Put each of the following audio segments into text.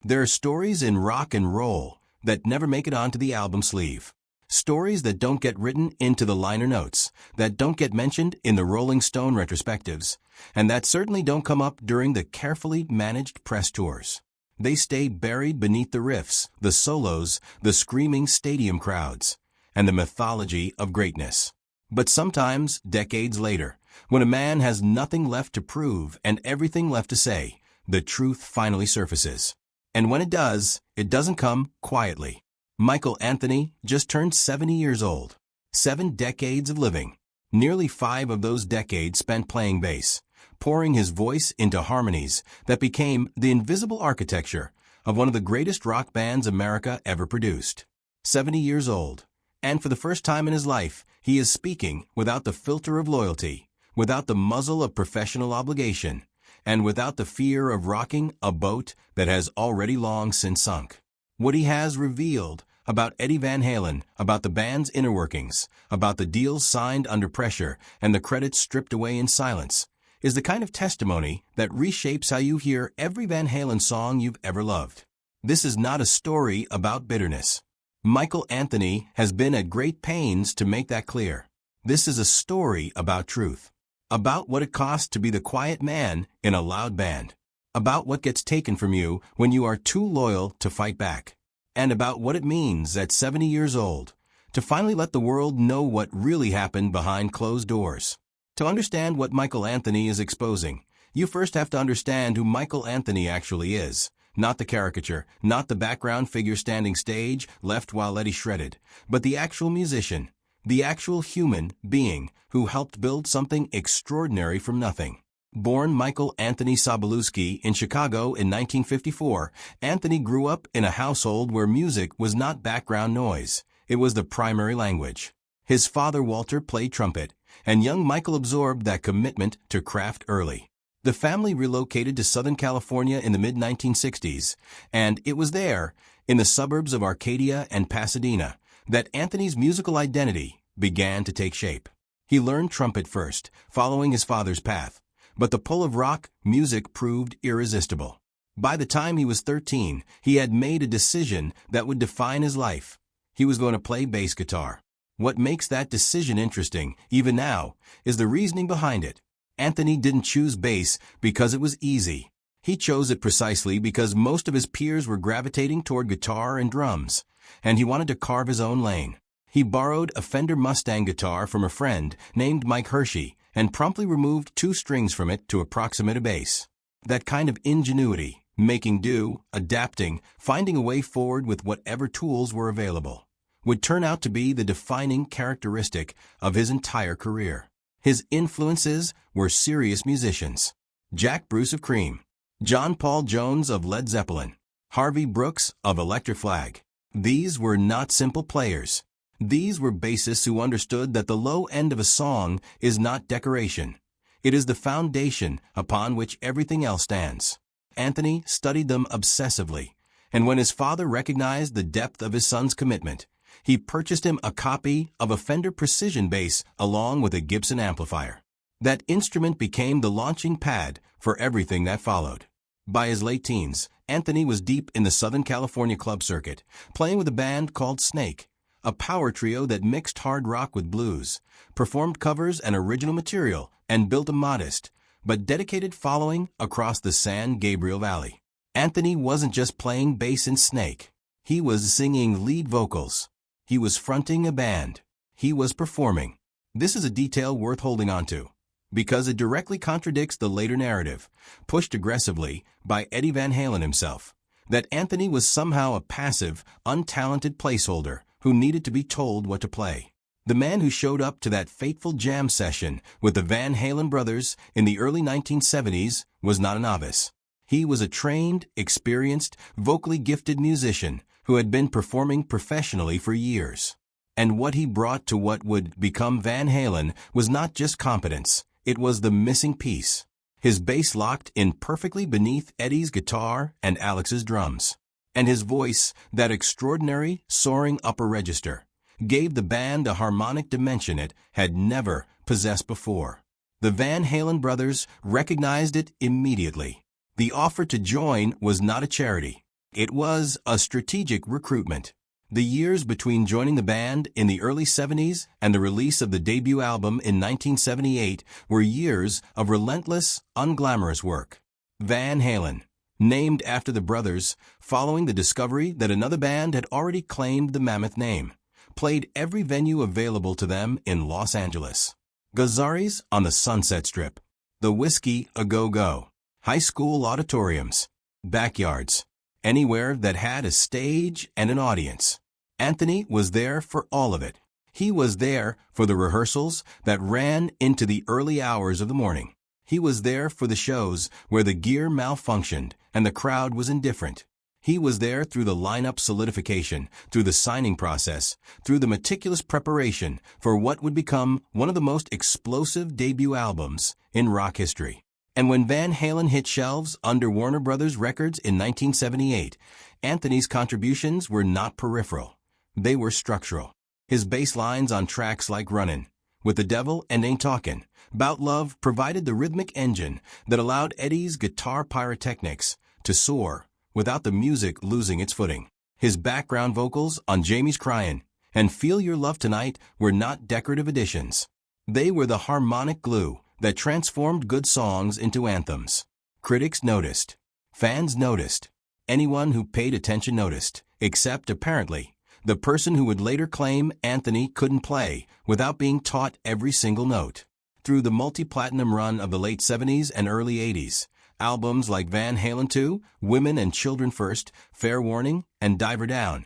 There are stories in rock and roll that never make it onto the album sleeve. Stories that don't get written into the liner notes, that don't get mentioned in the Rolling Stone retrospectives, and that certainly don't come up during the carefully managed press tours. They stay buried beneath the riffs, the solos, the screaming stadium crowds, and the mythology of greatness. But sometimes, decades later, when a man has nothing left to prove and everything left to say, the truth finally surfaces. And when it does, it doesn't come quietly. Michael Anthony just turned 70 years old. 7 decades of living. Nearly 5 of those decades spent playing bass, pouring his voice into harmonies that became the invisible architecture of one of the greatest rock bands America ever produced. 70 years old. And for the first time in his life, he is speaking without the filter of loyalty, without the muzzle of professional obligation, and without the fear of rocking a boat that has already long since sunk. What he has revealed about Eddie Van Halen, about the band's inner workings, about the deals signed under pressure and the credits stripped away in silence, is the kind of testimony that reshapes how you hear every Van Halen song you've ever loved. This is not a story about bitterness. Michael Anthony has been at great pains to make that clear. This is a story about truth, about what it costs to be the quiet man in a loud band, about what gets taken from you when you are too loyal to fight back, and about what it means at 70 years old to finally let the world know what really happened behind closed doors. To understand what Michael Anthony is exposing, you first have to understand who Michael Anthony actually is. Not the caricature, not the background figure standing stage, left while Eddie shredded, but the actual musician, the actual human being who helped build something extraordinary from nothing. Born Michael Anthony Sobolewski in Chicago in 1954, Anthony grew up in a household where music was not background noise. It was the primary language. His father Walter played trumpet, and young Michael absorbed that commitment to craft early. The family relocated to Southern California in the mid-1960s, and it was there, in the suburbs of Arcadia and Pasadena, that Anthony's musical identity began to take shape. He learned trumpet first, following his father's path, but the pull of rock music proved irresistible. By the time he was 13, he had made a decision that would define his life. He was going to play bass guitar. What makes that decision interesting, even now, is the reasoning behind it. Anthony didn't choose bass because it was easy. He chose it precisely because most of his peers were gravitating toward guitar and drums, and he wanted to carve his own lane. He borrowed a Fender Mustang guitar from a friend named Mike Hershey and promptly removed 2 strings from it to approximate a bass. That kind of ingenuity, making do, adapting, finding a way forward with whatever tools were available, would turn out to be the defining characteristic of his entire career. His influences were serious musicians. Jack Bruce of Cream, John Paul Jones of Led Zeppelin, Harvey Brooks of Electric Flag. These were not simple players. These were bassists who understood that the low end of a song is not decoration. It is the foundation upon which everything else stands. Anthony studied them obsessively, and when his father recognized the depth of his son's commitment, he purchased him a copy of a Fender Precision bass along with a Gibson amplifier. That instrument became the launching pad for everything that followed. By his late teens, Anthony was deep in the Southern California club circuit, playing with a band called Snake, a power trio that mixed hard rock with blues, performed covers and original material, and built a modest but dedicated following across the San Gabriel Valley. Anthony wasn't just playing bass in Snake. He was singing lead vocals. He was fronting a band. He was performing. This is a detail worth holding on to, because it directly contradicts the later narrative, pushed aggressively by Eddie Van Halen himself, that Anthony was somehow a passive, untalented placeholder who needed to be told what to play. The man who showed up to that fateful jam session with the Van Halen brothers in the early 1970s was not a novice. He was a trained, experienced, vocally gifted musician who had been performing professionally for years. And what he brought to what would become Van Halen was not just competence, it was the missing piece. His bass locked in perfectly beneath Eddie's guitar and Alex's drums. And his voice, that extraordinary, soaring upper register, gave the band a harmonic dimension it had never possessed before. The Van Halen brothers recognized it immediately. The offer to join was not a charity. It was a strategic recruitment. The years between joining the band in the early 70s and the release of the debut album in 1978 were years of relentless, unglamorous work. Van Halen, named after the brothers, following the discovery that another band had already claimed the mammoth name, played every venue available to them in Los Angeles. Gazzarri's on the Sunset Strip, the Whiskey A Go-Go, high school auditoriums, backyards, anywhere that had a stage and an audience. Anthony was there for all of it. He was there for the rehearsals that ran into the early hours of the morning. He was there for the shows where the gear malfunctioned and the crowd was indifferent. He was there through the lineup solidification, through the signing process, through the meticulous preparation for what would become one of the most explosive debut albums in rock history. And when Van Halen hit shelves under Warner Brothers Records in 1978, Anthony's contributions were not peripheral. They were structural. His bass lines on tracks like Runnin', With the Devil and Ain't Talkin', 'Bout Love provided the rhythmic engine that allowed Eddie's guitar pyrotechnics to soar without the music losing its footing. His background vocals on Jamie's Cryin' and Feel Your Love Tonight were not decorative additions. They were the harmonic glue that transformed good songs into anthems. Critics noticed. Fans noticed. Anyone who paid attention noticed, except, apparently, the person who would later claim Anthony couldn't play without being taught every single note. Through the multi-platinum run of the late 70s and early 80s, albums like Van Halen 2, Women and Children First, Fair Warning, and Diver Down,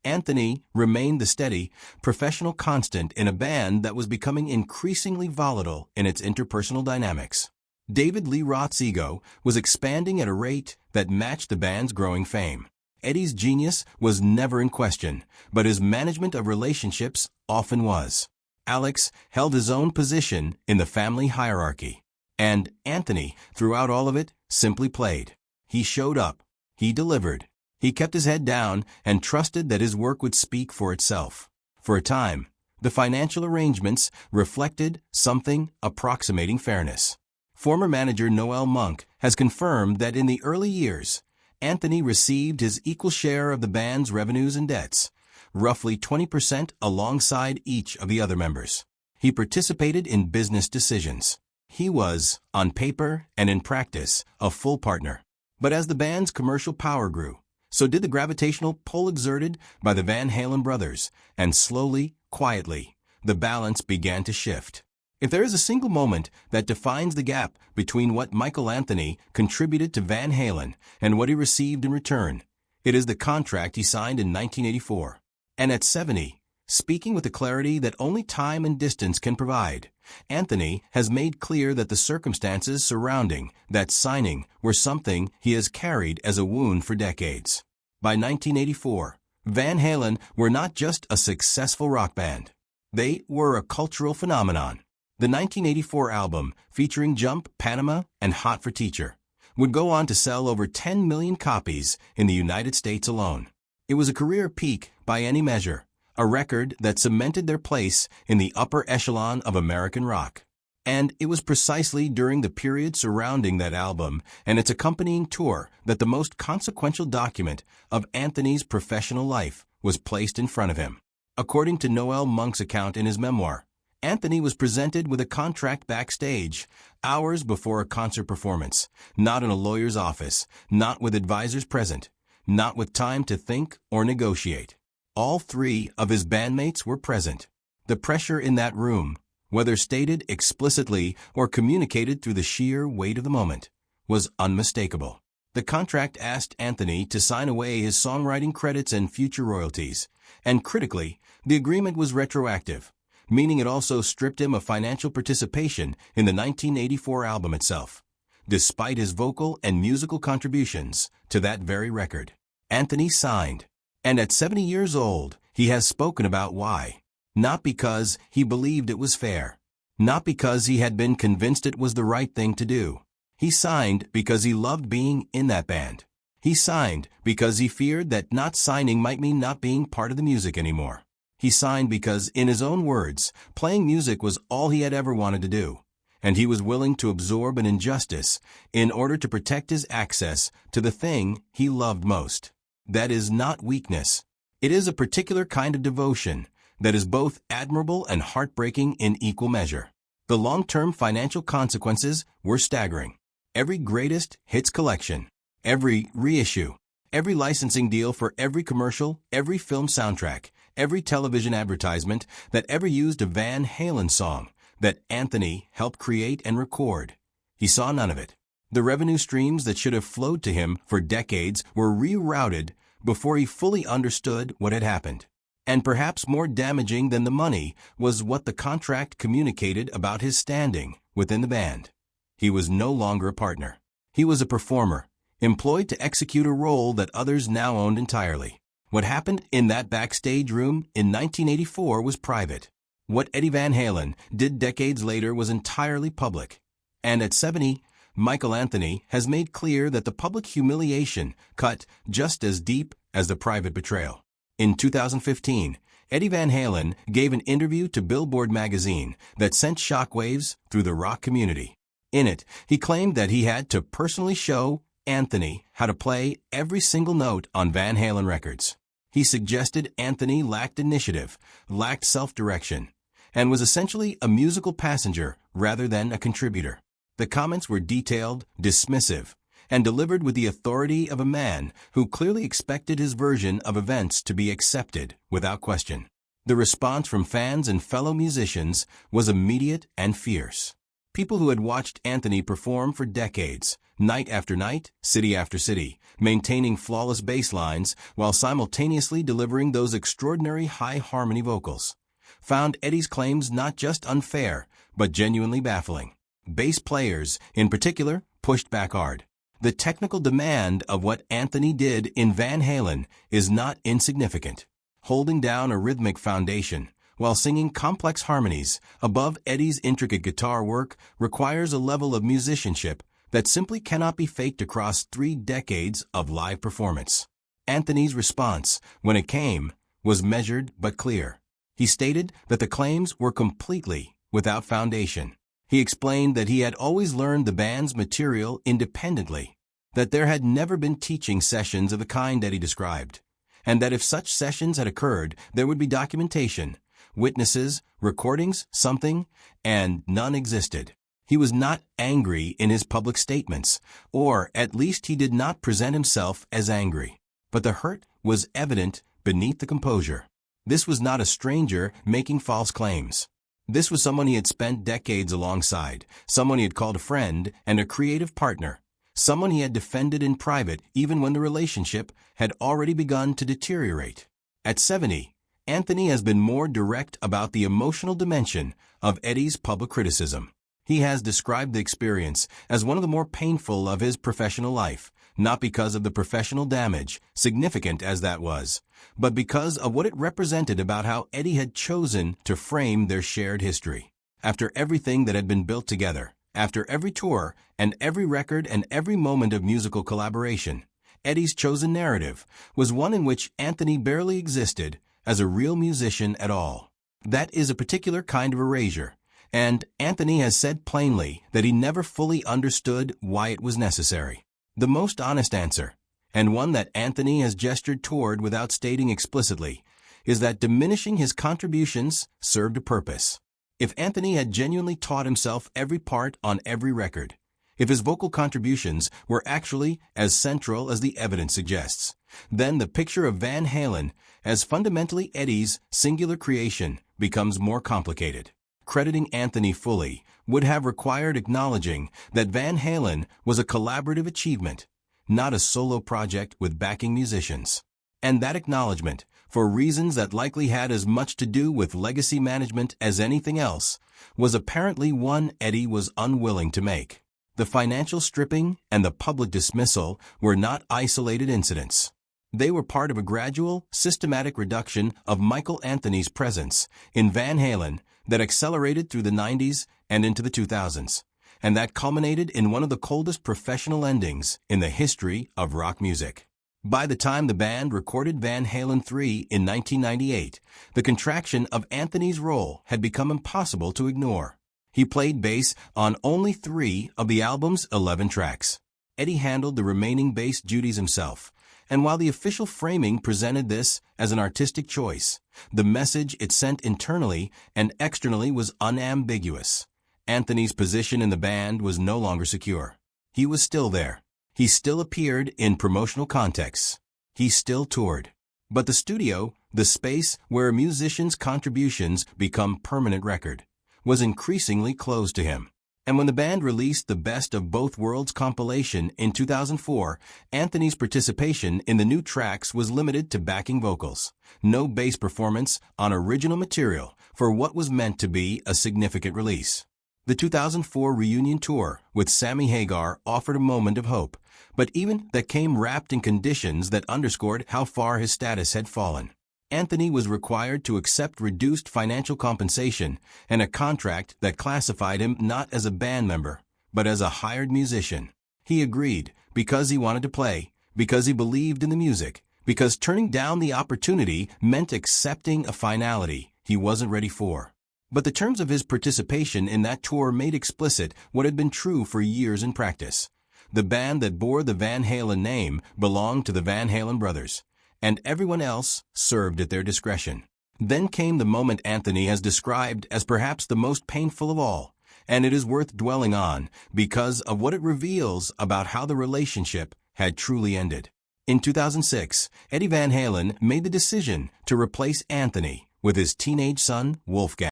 Anthony remained the steady, professional constant in a band that was becoming increasingly volatile in its interpersonal dynamics. David Lee Roth's ego was expanding at a rate that matched the band's growing fame. Eddie's genius was never in question, but his management of relationships often was. Alex held his own position in the family hierarchy. And Anthony, throughout all of it, simply played. He showed up. He delivered. He kept his head down and trusted that his work would speak for itself. For a time, the financial arrangements reflected something approximating fairness. Former manager Noel Monk has confirmed that in the early years, Anthony received his equal share of the band's revenues and debts, roughly 20% alongside each of the other members. He participated in business decisions. He was, on paper and in practice, a full partner. But as the band's commercial power grew, so did the gravitational pull exerted by the Van Halen brothers, and slowly, quietly, the balance began to shift. If there is a single moment that defines the gap between what Michael Anthony contributed to Van Halen and what he received in return, it is the contract he signed in 1984. And at 70, speaking with the clarity that only time and distance can provide, Anthony has made clear that the circumstances surrounding that signing were something he has carried as a wound for decades. By 1984, Van Halen were not just a successful rock band. They were a cultural phenomenon. The 1984 album, featuring Jump, Panama, and Hot for Teacher, would go on to sell over 10 million copies in the United States alone. It was a career peak by any measure, a record that cemented their place in the upper echelon of American rock. And it was precisely during the period surrounding that album and its accompanying tour that the most consequential document of Anthony's professional life was placed in front of him. According to Noel Monk's account in his memoir, Anthony was presented with a contract backstage, hours before a concert performance, not in a lawyer's office, not with advisors present, not with time to think or negotiate. All three of his bandmates were present. The pressure in that room, whether stated explicitly or communicated through the sheer weight of the moment, was unmistakable. The contract asked Anthony to sign away his songwriting credits and future royalties, and critically, the agreement was retroactive, meaning it also stripped him of financial participation in the 1984 album itself, despite his vocal and musical contributions to that very record. Anthony signed. And at 70 years old, he has spoken about why. Not because he believed it was fair. Not because he had been convinced it was the right thing to do. He signed because he loved being in that band. He signed because he feared that not signing might mean not being part of the music anymore. He signed because, in his own words, playing music was all he had ever wanted to do, and he was willing to absorb an injustice in order to protect his access to the thing he loved most. That is not weakness. It is a particular kind of devotion that is both admirable and heartbreaking in equal measure. The long-term financial consequences were staggering. Every greatest hits collection, every reissue, every licensing deal for every commercial, every film soundtrack, every television advertisement that ever used a Van Halen song that Anthony helped create and record. He saw none of it. The revenue streams that should have flowed to him for decades were rerouted before he fully understood what had happened. And perhaps more damaging than the money was what the contract communicated about his standing within the band. He was no longer a partner. He was a performer, employed to execute a role that others now owned entirely. What happened in that backstage room in 1984 was private. What Eddie Van Halen did decades later was entirely public. And at 70, Michael Anthony has made clear that the public humiliation cut just as deep as the private betrayal. In 2015, Eddie Van Halen gave an interview to Billboard magazine that sent shockwaves through the rock community. In it, he claimed that he had to personally show Anthony how to play every single note on Van Halen records. He suggested Anthony lacked initiative, lacked self-direction, and was essentially a musical passenger rather than a contributor. The comments were detailed, dismissive, and delivered with the authority of a man who clearly expected his version of events to be accepted without question. The response from fans and fellow musicians was immediate and fierce. People who had watched Anthony perform for decades, night after night, city after city, maintaining flawless bass lines while simultaneously delivering those extraordinary high harmony vocals, found Eddie's claims not just unfair, but genuinely baffling. Bass players, in particular, pushed back hard. The technical demand of what Anthony did in Van Halen is not insignificant. Holding down a rhythmic foundation while singing complex harmonies above Eddie's intricate guitar work requires a level of musicianship that simply cannot be faked across 3 decades of live performance. Anthony's response, when it came, was measured but clear. He stated that the claims were completely without foundation. He explained that he had always learned the band's material independently, that there had never been teaching sessions of the kind that he described, and that if such sessions had occurred, there would be documentation, witnesses, recordings, something, and none existed. He was not angry in his public statements, or at least he did not present himself as angry. But the hurt was evident beneath the composure. This was not a stranger making false claims. This was someone he had spent decades alongside, someone he had called a friend and a creative partner, someone he had defended in private even when the relationship had already begun to deteriorate. At 70, Anthony has been more direct about the emotional dimension of Eddie's public criticism. He has described the experience as one of the more painful of his professional life, not because of the professional damage, significant as that was, but because of what it represented about how Eddie had chosen to frame their shared history. After everything that had been built together, after every tour and every record and every moment of musical collaboration, Eddie's chosen narrative was one in which Anthony barely existed as a real musician at all. That is a particular kind of erasure, and Anthony has said plainly that he never fully understood why it was necessary. The most honest answer, and one that Anthony has gestured toward without stating explicitly, is that diminishing his contributions served a purpose. If Anthony had genuinely taught himself every part on every record, if his vocal contributions were actually as central as the evidence suggests, then the picture of Van Halen as fundamentally Eddie's singular creation becomes more complicated. Crediting Anthony fully would have required acknowledging that Van Halen was a collaborative achievement, not a solo project with backing musicians. And that acknowledgement, for reasons that likely had as much to do with legacy management as anything else, was apparently one Eddie was unwilling to make. The financial stripping and the public dismissal were not isolated incidents. They were part of a gradual, systematic reduction of Michael Anthony's presence in Van Halen that accelerated through the 90s and into the 2000s, and that culminated in one of the coldest professional endings in the history of rock music. By the time the band recorded Van Halen 3 in 1998, the contraction of Anthony's role had become impossible to ignore. He played bass on only 3 of the album's 11 tracks. Eddie handled the remaining bass duties himself, And while the official framing presented this as an artistic choice, the message it sent internally and externally was unambiguous. Anthony's position in the band was no longer secure. He was still there. He still appeared in promotional contexts. He still toured. But the studio, the space where a musician's contributions become permanent record, was increasingly closed to him. And when the band released the Best of Both Worlds compilation in 2004, Anthony's participation in the new tracks was limited to backing vocals, no bass performance on original material for what was meant to be a significant release. The 2004 reunion tour with Sammy Hagar offered a moment of hope, but even that came wrapped in conditions that underscored how far his status had fallen. Anthony was required to accept reduced financial compensation and a contract that classified him not as a band member, but as a hired musician. He agreed because he wanted to play, because he believed in the music, because turning down the opportunity meant accepting a finality he wasn't ready for. But the terms of his participation in that tour made explicit what had been true for years in practice. The band that bore the Van Halen name belonged to the Van Halen brothers, and everyone else served at their discretion. Then came the moment Anthony has described as perhaps the most painful of all, and it is worth dwelling on because of what it reveals about how the relationship had truly ended. In 2006, Eddie Van Halen made the decision to replace Anthony with his teenage son, Wolfgang.